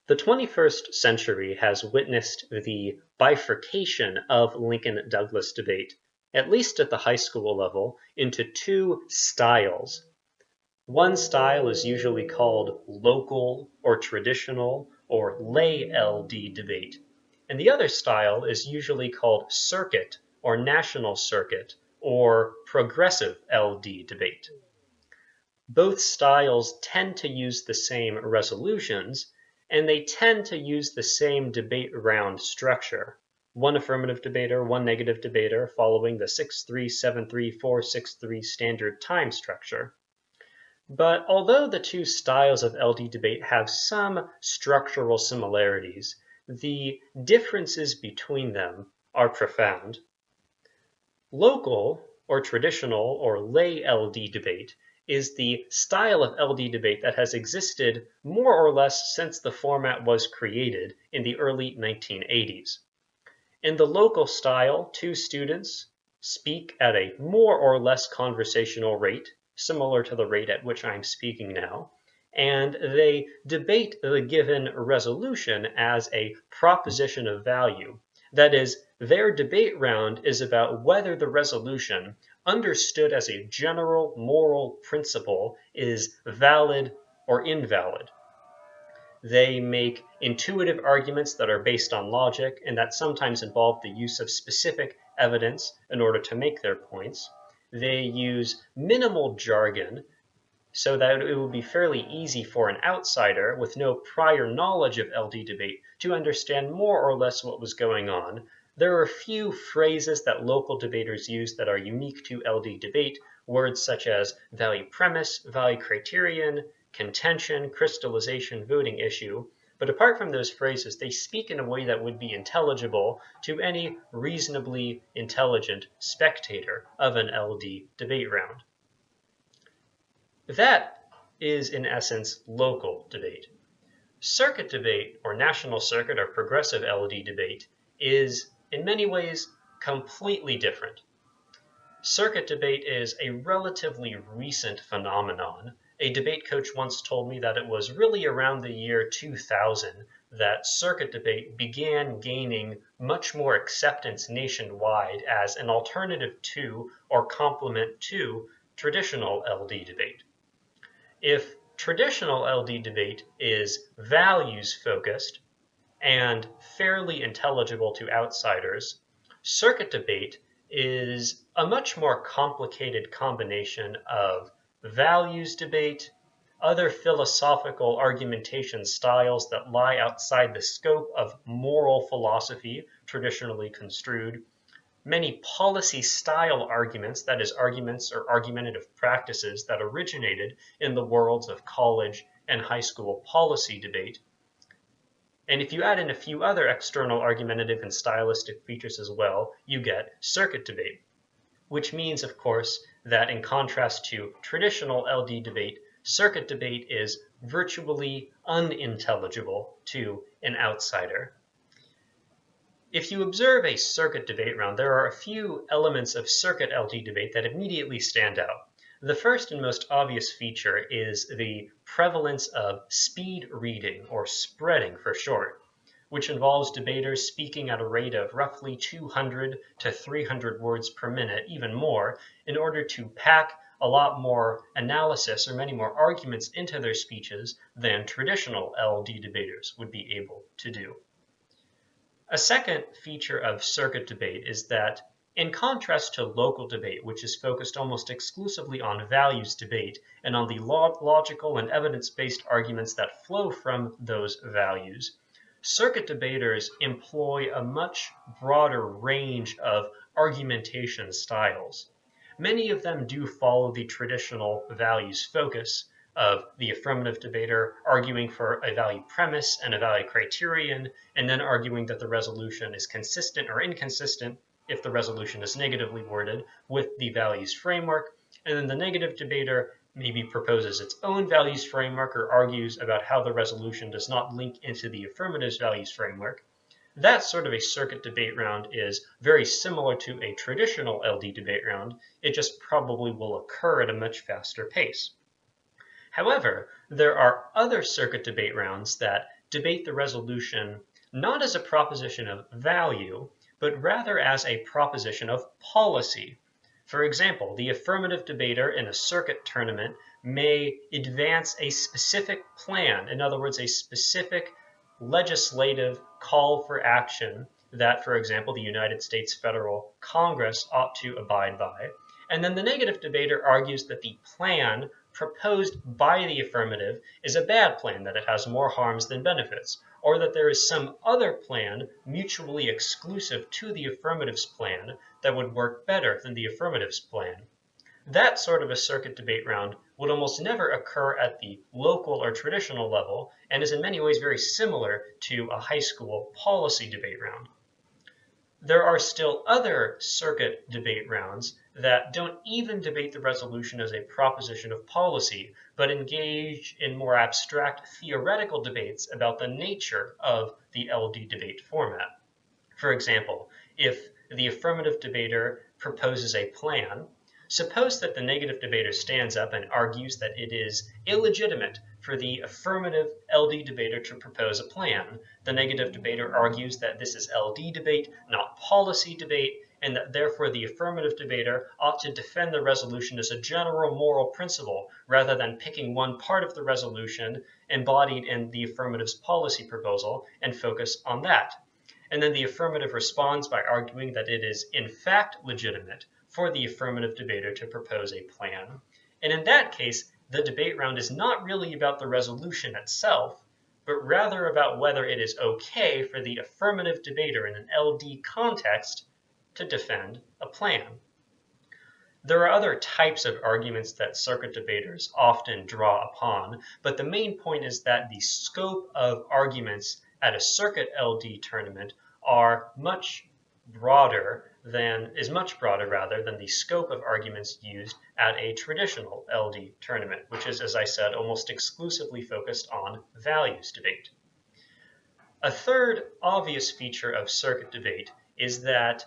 The 21st century has witnessed the bifurcation of Lincoln-Douglas debate, at least at the high school level, into two styles. One style is usually called local or traditional or lay LD debate, and the other style is usually called circuit or national circuit or progressive LD debate. Both styles tend to use the same resolutions, and they tend to use the same debate round structure. One affirmative debater, one negative debater, following the 6-3-7-3-4-6-3 standard time structure. But although the two styles of LD debate have some structural similarities, the differences between them are profound. Local, or traditional, or lay LD debate is the style of LD debate that has existed more or less since the format was created in the early 1980s. In the local style, two students speak at a more or less conversational rate, similar to the rate at which I'm speaking now, and they debate the given resolution as a proposition of value. That is, their debate round is about whether the resolution, understood as a general moral principle, is valid or invalid. They make intuitive arguments that are based on logic and that sometimes involve the use of specific evidence in order to make their points. They use minimal jargon so that it will be fairly easy for an outsider with no prior knowledge of LD debate to understand more or less what was going on. There are a few phrases that local debaters use that are unique to LD debate, words such as value premise, value criterion, contention, crystallization, voting issue. But apart from those phrases, they speak in a way that would be intelligible to any reasonably intelligent spectator of an LD debate round. That is, in essence, local debate. Circuit debate, or national circuit, or progressive LD debate, is in many ways completely different. Circuit debate is a relatively recent phenomenon. A debate coach once told me that it was really around the year 2000 that circuit debate began gaining much more acceptance nationwide as an alternative to or complement to traditional LD debate. If traditional LD debate is values focused and fairly intelligible to outsiders, circuit debate is a much more complicated combination of values debate, other philosophical argumentation styles that lie outside the scope of moral philosophy traditionally construed, many policy style arguments, that is, arguments or argumentative practices that originated in the worlds of college and high school policy debate. And if you add in a few other external argumentative and stylistic features as well, you get circuit debate, which means, of course, that in contrast to traditional LD debate, circuit debate is virtually unintelligible to an outsider. If you observe a circuit debate round, there are a few elements of circuit LD debate that immediately stand out. The first and most obvious feature is the prevalence of speed reading, or spreading for short, which involves debaters speaking at a rate of roughly 200 to 300 words per minute, even more, in order to pack a lot more analysis or many more arguments into their speeches than traditional LD debaters would be able to do. A second feature of circuit debate is that, in contrast to local debate, which is focused almost exclusively on values debate and on the logical and evidence-based arguments that flow from those values, circuit debaters employ a much broader range of argumentation styles. Many of them do follow the traditional values focus of the affirmative debater arguing for a value premise and a value criterion, and then arguing that the resolution is consistent or inconsistent if the resolution is negatively worded with the values framework, and then the negative debater maybe proposes its own values framework or argues about how the resolution does not link into the affirmative's values framework. That sort of a circuit debate round is very similar to a traditional LD debate round. It just probably will occur at a much faster pace. However, there are other circuit debate rounds that debate the resolution not as a proposition of value, but rather as a proposition of policy. For example, the affirmative debater in a circuit tournament may advance a specific plan, in other words, a specific legislative call for action that, for example, the United States federal Congress ought to abide by. And then the negative debater argues that the plan proposed by the affirmative is a bad plan, that it has more harms than benefits, or that there is some other plan mutually exclusive to the affirmative's plan that would work better than the affirmative's plan. That sort of a circuit debate round would almost never occur at the local or traditional level and is in many ways very similar to a high school policy debate round. There are still other circuit debate rounds that don't even debate the resolution as a proposition of policy, but engage in more abstract theoretical debates about the nature of the LD debate format. For example, if the affirmative debater proposes a plan, suppose that the negative debater stands up and argues that it is illegitimate for the affirmative LD debater to propose a plan. The negative debater argues that this is LD debate, not policy debate, and that therefore the affirmative debater ought to defend the resolution as a general moral principle rather than picking one part of the resolution embodied in the affirmative's policy proposal and focus on that. And then the affirmative responds by arguing that it is in fact legitimate for the affirmative debater to propose a plan. And in that case, the debate round is not really about the resolution itself, but rather about whether it is okay for the affirmative debater in an LD context to defend a plan. There are other types of arguments that circuit debaters often draw upon, but the main point is that the scope of arguments at a circuit LD tournament is much broader than the scope of arguments used at a traditional LD tournament, which is, as I said, almost exclusively focused on values debate. A third obvious feature of circuit debate is that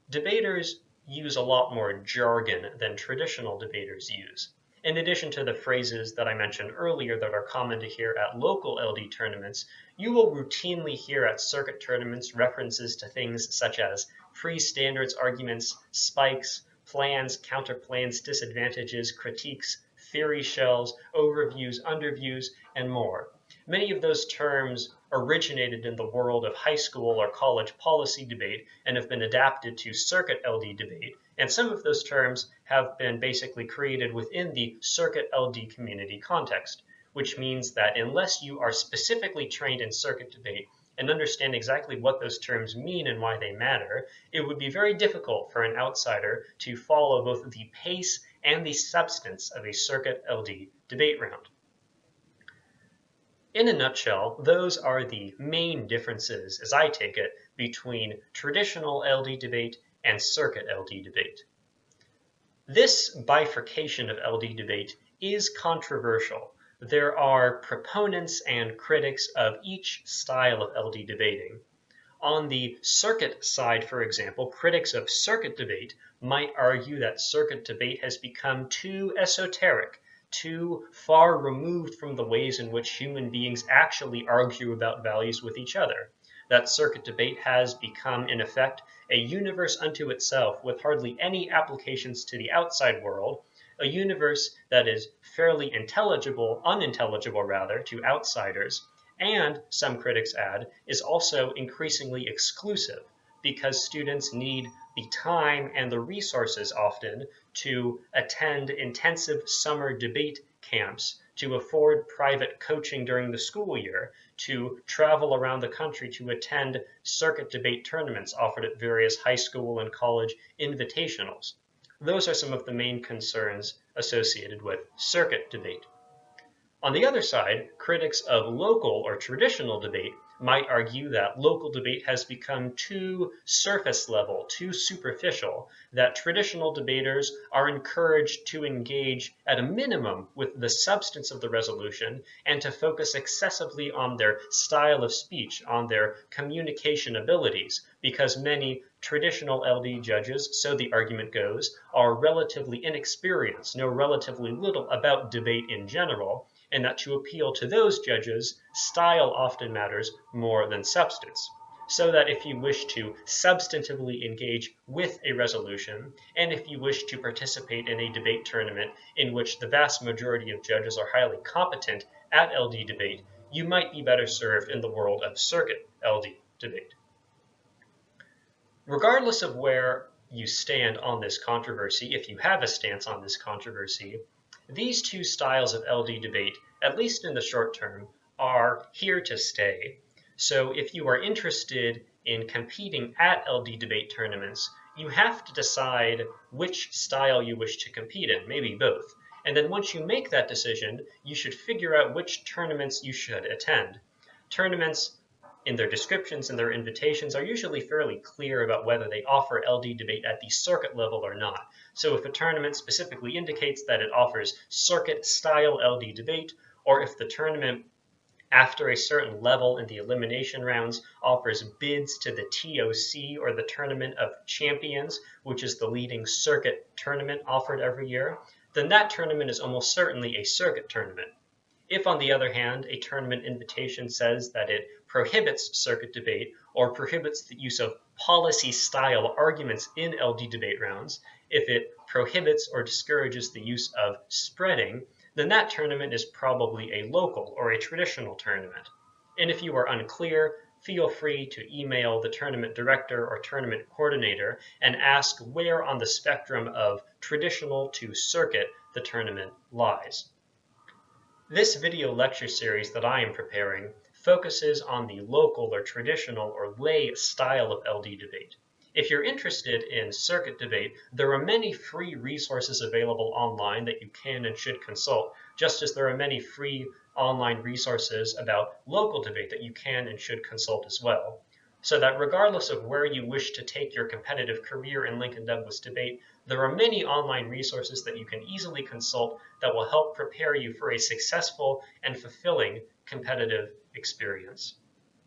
debaters use a lot more jargon than traditional debaters use. In addition to the phrases that I mentioned earlier that are common to hear at local LD tournaments, you will routinely hear at circuit tournaments references to things such as pre-standards arguments, spikes, plans, counterplans, disadvantages, critiques, theory shells, overviews, underviews, and more. Many of those terms originated in the world of high school or college policy debate and have been adapted to circuit LD debate, and some of those terms have been basically created within the circuit LD community context, which means that unless you are specifically trained in circuit debate and understand exactly what those terms mean and why they matter, it would be very difficult for an outsider to follow both the pace and the substance of a circuit LD debate round. In a nutshell, those are the main differences, as I take it, between traditional LD debate and circuit LD debate. This bifurcation of LD debate is controversial. There are proponents and critics of each style of LD debating. On the circuit side, for example, critics of circuit debate might argue that circuit debate has become too esoteric, too far removed from the ways in which human beings actually argue about values with each other. That circuit debate has become, in effect, a universe unto itself with hardly any applications to the outside world, a universe that is fairly unintelligible rather, to outsiders, and, some critics add, is also increasingly exclusive because students need the time and the resources often to attend intensive summer debate camps, to afford private coaching during the school year, to travel around the country to attend circuit debate tournaments offered at various high school and college invitationals. Those are some of the main concerns associated with circuit debate. On the other side, critics of local or traditional debate might argue that local debate has become too surface level, too superficial, that traditional debaters are encouraged to engage at a minimum with the substance of the resolution and to focus excessively on their style of speech, on their communication abilities, because many traditional LD judges, so the argument goes, are relatively inexperienced, know relatively little about debate in general, and that to appeal to those judges, style often matters more than substance. So that if you wish to substantively engage with a resolution, and if you wish to participate in a debate tournament in which the vast majority of judges are highly competent at LD debate, you might be better served in the world of circuit LD debate. Regardless of where you stand on this controversy, if you have a stance on this controversy, these two styles of LD debate, at least in the short term, are here to stay. So if you are interested in competing at LD debate tournaments, you have to decide which style you wish to compete in, maybe both. And then once you make that decision, you should figure out which tournaments you should attend. Tournaments in their descriptions and their invitations are usually fairly clear about whether they offer LD debate at the circuit level or not. So if a tournament specifically indicates that it offers circuit style LD debate, or if the tournament after a certain level in the elimination rounds offers bids to the TOC, or the Tournament of Champions, which is the leading circuit tournament offered every year, then that tournament is almost certainly a circuit tournament. If, on the other hand, a tournament invitation says that it prohibits circuit debate or prohibits the use of policy-style arguments in LD debate rounds, if it prohibits or discourages the use of spreading, then that tournament is probably a local or a traditional tournament. And if you are unclear, feel free to email the tournament director or tournament coordinator and ask where on the spectrum of traditional to circuit the tournament lies. This video lecture series that I am preparing focuses on the local or traditional or lay style of LD debate. If you're interested in circuit debate, there are many free resources available online that you can and should consult, just as there are many free online resources about local debate that you can and should consult as well. So that regardless of where you wish to take your competitive career in Lincoln Douglas debate, there are many online resources that you can easily consult that will help prepare you for a successful and fulfilling competitive experience.